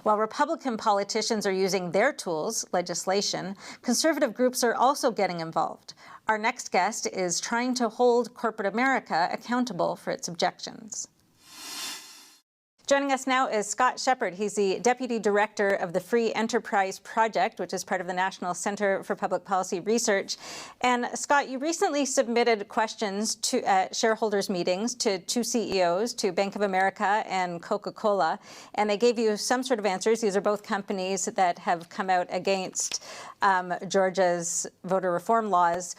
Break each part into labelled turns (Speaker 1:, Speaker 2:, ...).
Speaker 1: While Republican politicians are using their tools, legislation, conservative groups are also getting involved. Our next guest is trying to hold corporate America accountable for its objections. Joining us now is Scott Shepard. He's the Deputy Director of the Free Enterprise Project, which is part of the National Center for Public Policy Research. And Scott, you recently submitted questions to shareholders' meetings to two CEOs, to Bank of America and Coca-Cola, and they gave you some sort of answers. These are both companies that have come out against Georgia's voter reform laws.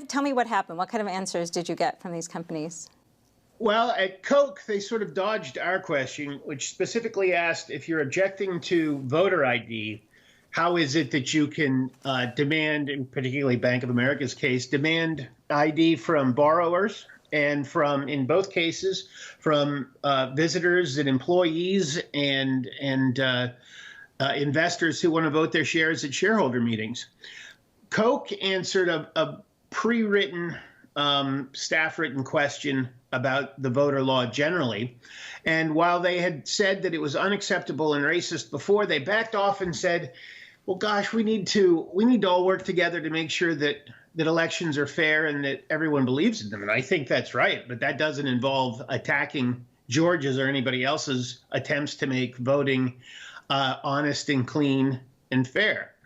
Speaker 1: Tell me what happened. What kind of answers did you get from these companies?
Speaker 2: Well, at Coke, they sort of dodged our question, which specifically asked if you're objecting to voter ID, how is it that you can demand, in particularly Bank of America's case, demand ID from borrowers and from, in both cases, from visitors and employees and investors who want to vote their shares at shareholder meetings. Coke answered a pre-written, staff-written question about the voter law generally. And while they had said that it was unacceptable and racist before, they backed off and said, well, gosh, we need to all work together to make sure that elections are fair and that everyone believes in them. And I think that's right, but that doesn't involve attacking Georgia's or anybody else's attempts to make voting honest and clean and fair.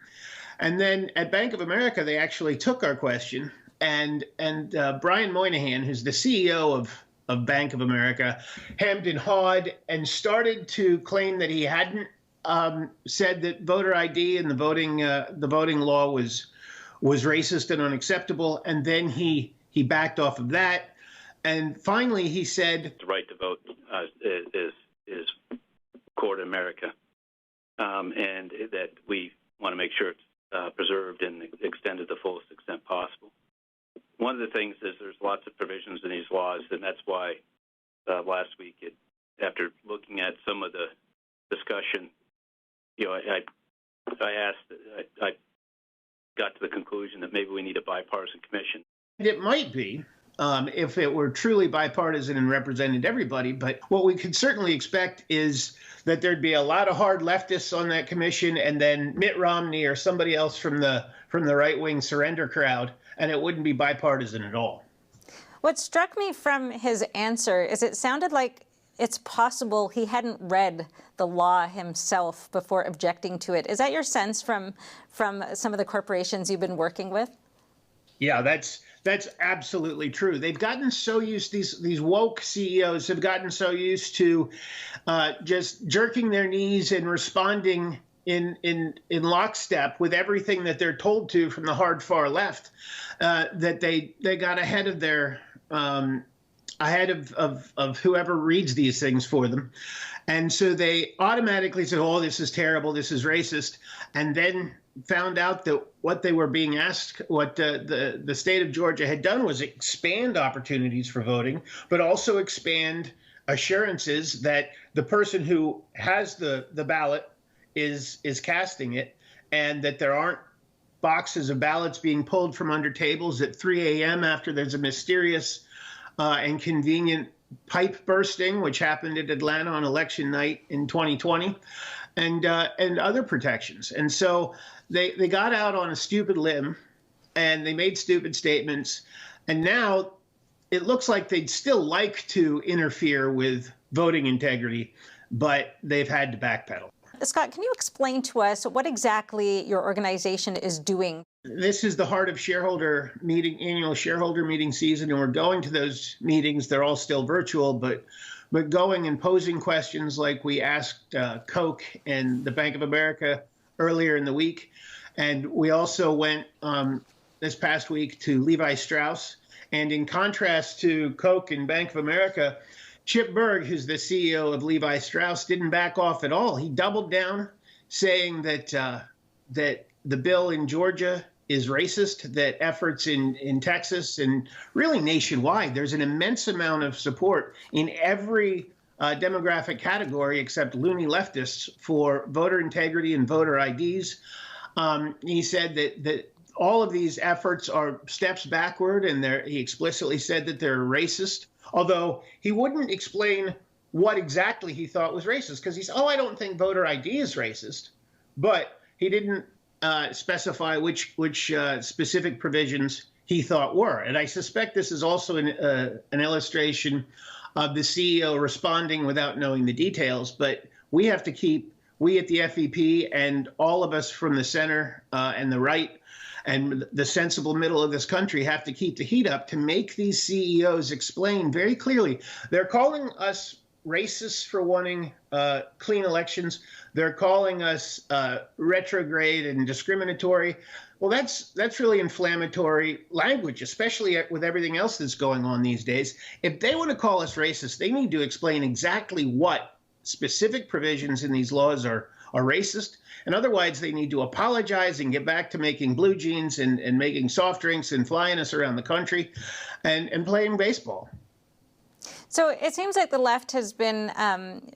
Speaker 2: And then at Bank of America, they actually took our question. And Brian Moynihan, who's the CEO of Bank of America, hemmed and hawed and started to claim that he hadn't said that voter ID and the voting law was racist and unacceptable. And then he backed off of that. And finally, he said,
Speaker 3: the right to vote is core to America, and that we want to make sure it's preserved and extended to the fullest extent possible. One of the things is there's lots of provisions in these laws, and that's why last week, after looking at some of the discussion, I got to the conclusion that maybe we need a bipartisan commission.
Speaker 2: It might be if it were truly bipartisan and represented everybody, but what we could certainly expect is that there'd be a lot of hard leftists on that commission, and then Mitt Romney or somebody else from the right-wing surrender crowd, and it wouldn't be bipartisan at all.
Speaker 1: What struck me from his answer is it sounded like it's possible he hadn't read the law himself before objecting to it. Is that your sense from some of the corporations you've been working with?
Speaker 2: Yeah, that's absolutely true. They've gotten so used, these woke CEOs have gotten so used to just jerking their knees and responding in lockstep with everything that they're told to from the hard far left, that they got ahead of their of whoever reads these things for them. And so they automatically said, oh, this is terrible, this is racist, and then found out that what they were being asked, what the state of Georgia had done was expand opportunities for voting, but also expand assurances that the person who has the ballot is casting it, and that there aren't boxes of ballots being pulled from under tables at 3 a.m. after there's a mysterious and convenient pipe bursting, which happened at Atlanta on election night in 2020, and other protections. And so they got out on a stupid limb, and they made stupid statements, and now it looks like they'd still like to interfere with voting integrity, but they've had to backpedal.
Speaker 1: Scott, can you explain to us what exactly your organization is doing?
Speaker 2: This is the heart of annual shareholder meeting season, and we're going to those meetings. They're all still virtual, but going and posing questions like we asked Coke and the Bank of America earlier in the week. And we also went this past week to Levi Strauss. And in contrast to Coke and Bank of America, Chip Bergh, who's the CEO of Levi Strauss, didn't back off at all. He doubled down, saying that the bill in Georgia is racist, that efforts in Texas and really nationwide, there's an immense amount of support in every demographic category except loony leftists for voter integrity and voter IDs. He said that all of these efforts are steps backward, and he explicitly said that they're racist, although he wouldn't explain what exactly he thought was racist, because he said, oh, I don't think voter ID is racist, but he didn't specify which specific provisions he thought were. And I suspect this is also an illustration of the CEO responding without knowing the details. But we have to we at the FEP and all of us from the center and the right and the sensible middle of this country have to keep the heat up to make these CEOs explain very clearly. They're calling us racists for wanting clean elections. They're calling us retrograde and discriminatory. Well, that's really inflammatory language, especially with everything else that's going on these days. If they want to call us racist, they need to explain exactly what specific provisions in these laws are racist. And otherwise, they need to apologize and get back to making blue jeans and making soft drinks and flying us around the country and playing baseball.
Speaker 1: So it seems like the left has been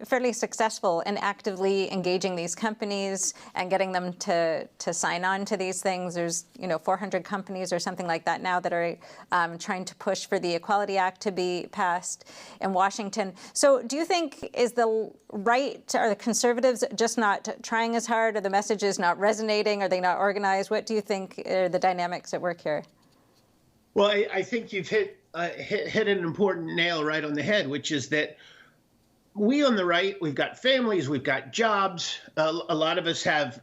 Speaker 1: fairly successful in actively engaging these companies and getting them to sign on to these things. There's 400 companies or something like that now that are trying to push for the Equality Act to be passed in Washington. So do you think is the right or the conservatives just not trying as hard, or the message is not resonating? Are they not organized? What do you think are the dynamics at work here?
Speaker 2: Well, I think you've hit an important nail right on the head, which is that we on the right, we've got families, we've got jobs. A lot of us have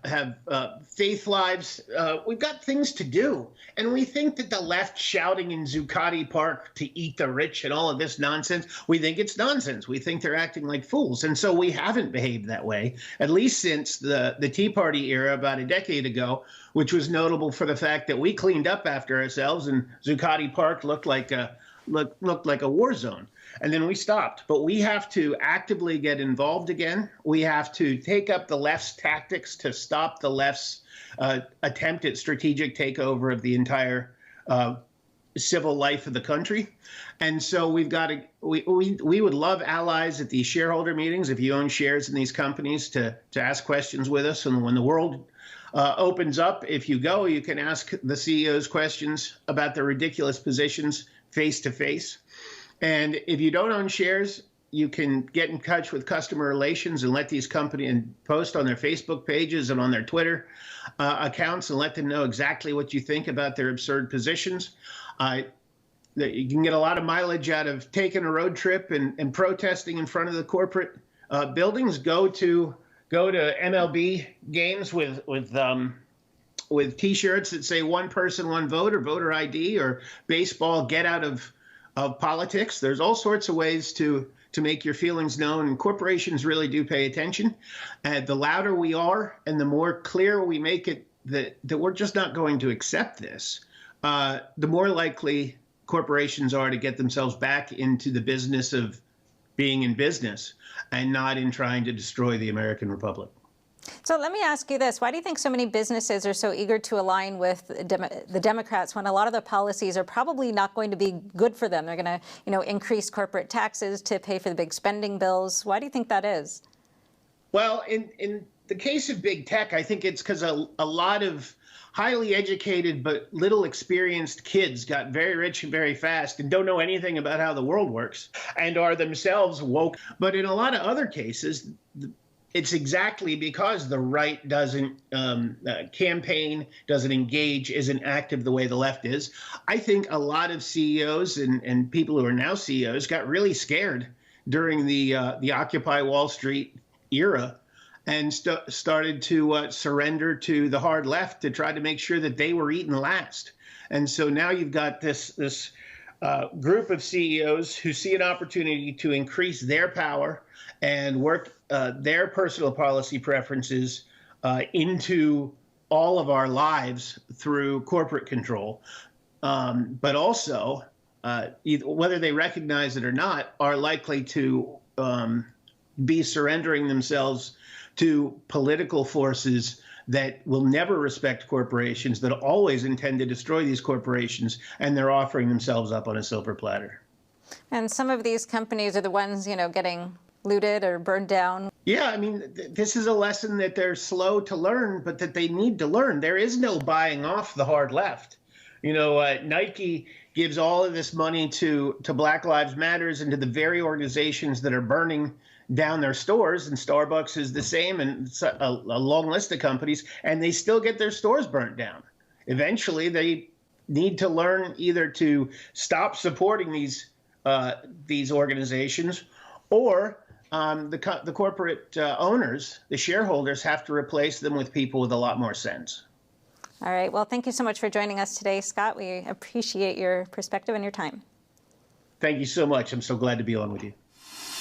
Speaker 2: faith lives. We've got things to do. And we think that the left shouting in Zuccotti Park to eat the rich and all of this nonsense, we think it's nonsense. We think they're acting like fools. And so we haven't behaved that way, at least since the Tea Party era about a decade ago, which was notable for the fact that we cleaned up after ourselves and Zuccotti Park looked like a war zone. And then we stopped. But we have to actively get involved again. We have to take up the left's tactics to stop the left's attempt at strategic takeover of the entire civil life of the country. And so we've got to, we would love allies at these shareholder meetings, if you own shares in these companies, to ask questions with us. And when the world opens up, if you go, you can ask the CEOs questions about their ridiculous positions face to face. And if you don't own shares, you can get in touch with customer relations and let these companies and post on their Facebook pages and on their Twitter accounts and let them know exactly what you think about their absurd positions. You can get a lot of mileage out of taking a road trip and protesting in front of the corporate buildings. Go to MLB games with T-shirts that say "One person, one vote" or voter ID, or baseball, get out of politics. There's all sorts of ways to make your feelings known, and corporations really do pay attention. The louder we are and the more clear we make it that we're just not going to accept this, the more likely corporations are to get themselves back into the business of being in business and not in trying to destroy the American Republic.
Speaker 1: So let me ask you this. Why do you think so many businesses are so eager to align with the Democrats when a lot of the policies are probably not going to be good for them? They're going to, increase corporate taxes to pay for the big spending bills. Why do you think that is?
Speaker 2: Well, in the case of big tech, I think it's because a lot of highly educated but little experienced kids got very rich and very fast and don't know anything about how the world works and are themselves woke. But in a lot of other cases, it's exactly because the right doesn't campaign, doesn't engage, isn't active the way the left is. I think a lot of CEOs and people who are now CEOs got really scared during the Occupy Wall Street era and started to surrender to the hard left to try to make sure that they were eaten last. And so now you've got this group of CEOs who see an opportunity to increase their power and work their personal policy preferences into all of our lives through corporate control, but also, whether they recognize it or not, are likely to be surrendering themselves to political forces that will never respect corporations, that always intend to destroy these corporations, and they're offering themselves up on a silver platter.
Speaker 1: And some of these companies are the ones, getting looted or burned down.
Speaker 2: Yeah, I mean, this is a lesson that they're slow to learn, but that they need to learn. There is no buying off the hard left. Nike gives all of this money to Black Lives Matters and to the very organizations that are burning down their stores, and Starbucks is the same, and it's a long list of companies, and they still get their stores burnt down. Eventually, they need to learn either to stop supporting these organizations, or the corporate owners, the shareholders, have to replace them with people with a lot more sense.
Speaker 1: All right. Well, thank you so much for joining us today, Scott. We appreciate your perspective and your time.
Speaker 2: Thank you so much. I'm so glad to be on with you.